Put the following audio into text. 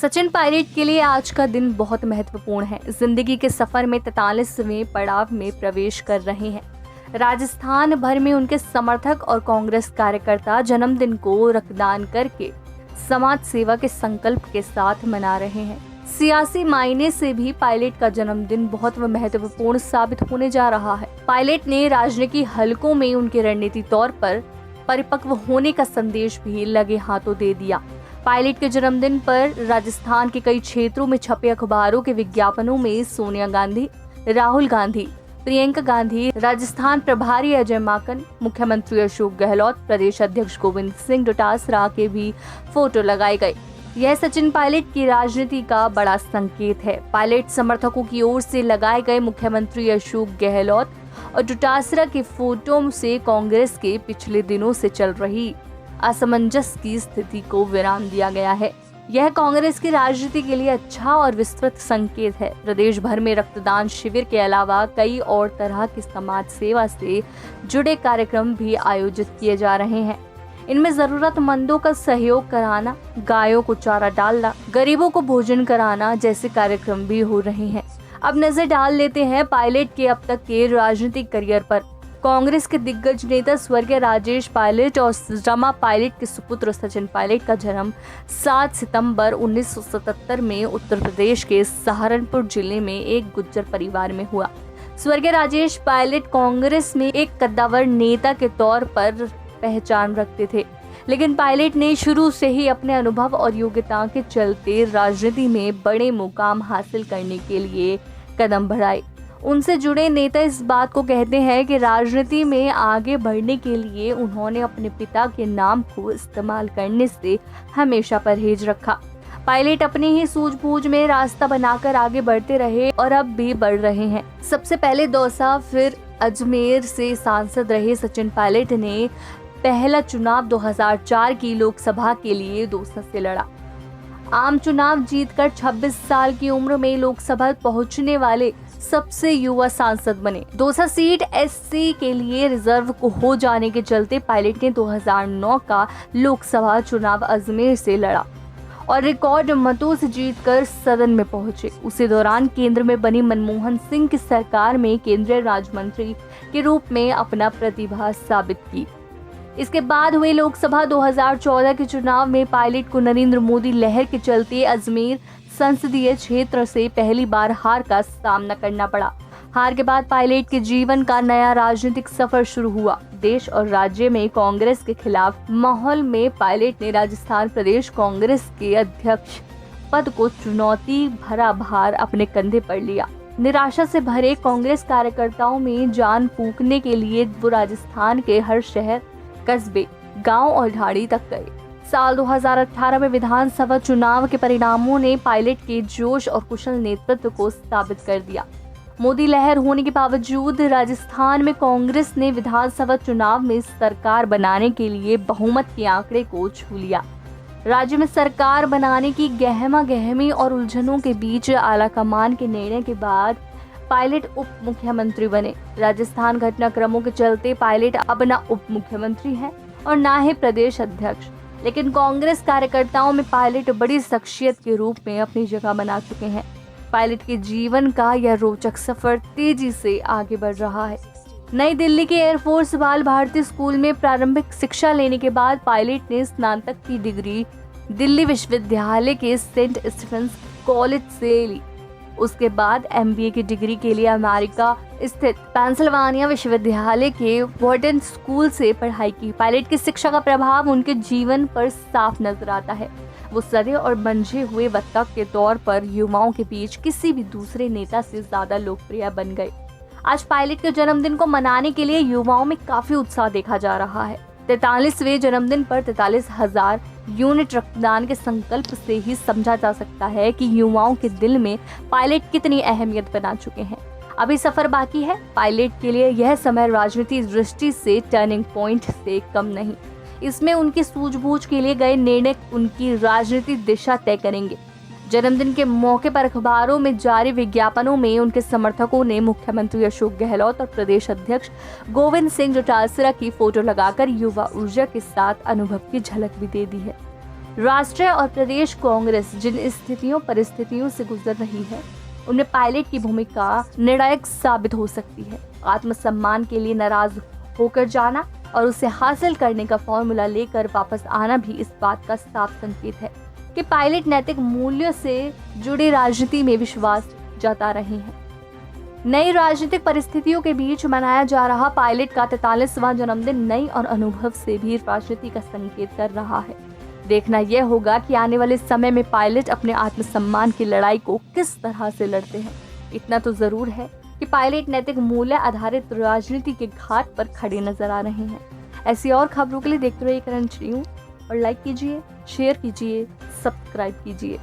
सचिन पायलट के लिए आज का दिन बहुत महत्वपूर्ण है। जिंदगी के सफर में 43वें पड़ाव में प्रवेश कर रहे हैं। राजस्थान भर में उनके समर्थक और कांग्रेस कार्यकर्ता जन्मदिन को रक्तदान करके समाज सेवा के संकल्प के साथ मना रहे हैं। सियासी मायने से भी पायलट का जन्मदिन बहुत महत्वपूर्ण साबित होने जा रहा है। पायलट ने राजनीतिक हलकों में उनके रणनीतिक तौर पर परिपक्व होने का संदेश भी लगे हाथों दे दिया। पायलट के जन्मदिन पर राजस्थान के कई क्षेत्रों में छपे अखबारों के विज्ञापनों में सोनिया गांधी, राहुल गांधी, प्रियंका गांधी, राजस्थान प्रभारी अजय माकन, मुख्यमंत्री अशोक गहलोत, प्रदेश अध्यक्ष गोविंद सिंह डोटासरा के भी फोटो लगाए गए। यह सचिन पायलट की राजनीति का बड़ा संकेत है। पायलट समर्थकों की ओर से लगाए गए मुख्यमंत्री अशोक गहलोत और डोटासरा के फोटो से कांग्रेस के पिछले दिनों से चल रही असमंजस की स्थिति को विराम दिया गया है। यह कांग्रेस की राजनीति के लिए अच्छा और विस्तृत संकेत है। प्रदेश भर में रक्तदान शिविर के अलावा कई और तरह की समाज सेवा से जुड़े कार्यक्रम भी आयोजित किए जा रहे हैं। इनमें जरूरतमंदों का सहयोग कराना, गायों को चारा डालना, गरीबों को भोजन कराना जैसे कार्यक्रम भी हो रहे हैं। अब नजर डाल लेते हैं पायलट के अब तक के राजनीतिक करियर पर। कांग्रेस के दिग्गज नेता स्वर्गीय राजेश पायलट और रमा पायलट के सुपुत्र सचिन पायलट का जन्म 7 सितंबर 1977 में उत्तर प्रदेश के सहारनपुर जिले में एक गुज्जर परिवार में हुआ। स्वर्गीय राजेश पायलट कांग्रेस में एक कद्दावर नेता के तौर पर पहचान रखते थे, लेकिन पायलट ने शुरू से ही अपने अनुभव और योग्यता के चलते राजनीति में बड़े मुकाम हासिल करने के लिए कदम बढ़ाए। उनसे जुड़े नेता इस बात को कहते हैं कि राजनीति में आगे बढ़ने के लिए उन्होंने अपने पिता के नाम को इस्तेमाल करने से हमेशा परहेज रखा। पायलट अपनी ही सूझबूझ में रास्ता बनाकर आगे बढ़ते रहे और अब भी बढ़ रहे हैं। सबसे पहले दौसा, फिर अजमेर से सांसद रहे सचिन पायलट ने पहला चुनाव 2004 की लोकसभा के लिए दौसा से लड़ा। आम चुनाव जीतकर 26 साल की उम्र में लोकसभा पहुंचने वाले सबसे युवा सांसद बने। दौसा सीट एससी के लिए रिजर्व को हो जाने के चलते पायलट ने 2009 का लोकसभा चुनाव अजमेर से लड़ा और रिकॉर्ड मतों से जीतकर सदन में पहुंचे। उसी दौरान केंद्र में बनी मनमोहन सिंह की सरकार में केंद्रीय राज्य मंत्री के रूप में अपना प्रतिभा साबित की। इसके बाद हुए लोकसभा 2014 के चुनाव में पायलट को नरेंद्र मोदी लहर के चलते अजमेर संसदीय क्षेत्र से पहली बार हार का सामना करना पड़ा। हार के बाद पायलट के जीवन का नया राजनीतिक सफर शुरू हुआ। देश और राज्य में कांग्रेस के खिलाफ माहौल में पायलट ने राजस्थान प्रदेश कांग्रेस के अध्यक्ष पद को चुनौती भरा भार अपने कंधे पर लिया। निराशा से भरे कांग्रेस कार्यकर्ताओं में जान फूंकने के लिए वो राजस्थान के हर शहर, कस्बे, गांव और ढाड़ी तक गए। साल 2018 में विधानसभा चुनाव के परिणामों ने पायलट के जोश और कुशल नेतृत्व को साबित कर दिया। मोदी लहर होने के बावजूद राजस्थान में कांग्रेस ने विधानसभा चुनाव में सरकार बनाने के लिए बहुमत के आंकड़े को छू लिया। राज्य में सरकार बनाने की गहमा गहमी और उलझनों के बीच आलाकमान के निर्णय के बाद पायलट उप मुख्यमंत्री बने। राजस्थान घटनाक्रमों के चलते पायलट अब न उप मुख्यमंत्री हैं और न ही प्रदेश अध्यक्ष, लेकिन कांग्रेस कार्यकर्ताओं में पायलट बड़ी शख्सियत के रूप में अपनी जगह बना चुके हैं। पायलट के जीवन का यह रोचक सफर तेजी से आगे बढ़ रहा है। नई दिल्ली के एयरफोर्स बाल भारती स्कूल में प्रारंभिक शिक्षा लेने के बाद पायलट ने स्नातक की डिग्री दिल्ली विश्वविद्यालय के सेंट स्टीफेंस कॉलेज से ली। उसके बाद एमबीए की डिग्री के लिए अमेरिका स्थित पेंसिल्वानिया विश्वविद्यालय के वॉर्डन स्कूल से पढ़ाई की। पायलट की शिक्षा का प्रभाव उनके जीवन पर साफ नजर आता है। वो सधे और मंझे हुए वक्ता के तौर पर युवाओं के बीच किसी भी दूसरे नेता से ज्यादा लोकप्रिय बन गए। आज पायलट के जन्मदिन को मनाने के लिए युवाओं में काफी उत्साह देखा जा रहा है। 43वें जन्मदिन पर 43,000 यूनिट रक्तदान के संकल्प से ही समझा जा सकता है कि युवाओं के दिल में पायलट कितनी अहमियत बना चुके हैं। अभी सफर बाकी है। पायलट के लिए यह समय राजनीतिक दृष्टि से टर्निंग पॉइंट से कम नहीं। इसमें उनकी सूझबूझ के लिए गए निर्णय उनकी राजनीतिक दिशा तय करेंगे। जन्मदिन के मौके पर अखबारों में जारी विज्ञापनों में उनके समर्थकों ने मुख्यमंत्री अशोक गहलोत और प्रदेश अध्यक्ष गोविंद सिंह डोटासरा की फोटो लगाकर युवा ऊर्जा के साथ अनुभव की झलक भी दे दी है। राष्ट्रीय और प्रदेश कांग्रेस जिन स्थितियों परिस्थितियों से गुजर रही है, उनमें पायलट की भूमिका निर्णायक साबित हो सकती है। आत्मसम्मान के लिए नाराज होकर जाना और उसे हासिल करने का फॉर्मूला लेकर वापस आना भी इस बात का साफ संकेत है कि पायलट नैतिक मूल्यों से जुड़ी राजनीति में विश्वास जता रहे हैं। नई राजनीतिक परिस्थितियों के बीच मनाया जा रहा पायलट का 43वां जन्मदिन नई और अनुभव से भी राजनीति का संकेत कर रहा है। देखना यह होगा कि आने वाले समय में पायलट अपने आत्मसम्मान की लड़ाई को किस तरह से लड़ते हैं। इतना तो जरूर है कि पायलट नैतिक मूल्य आधारित राजनीति के घाट पर खड़े नजर आ रहे हैं। ऐसी और खबरों के लिए देखते रहिए करंट न्यूज़ और लाइक कीजिए, शेयर कीजिए, सब्सक्राइब कीजिए।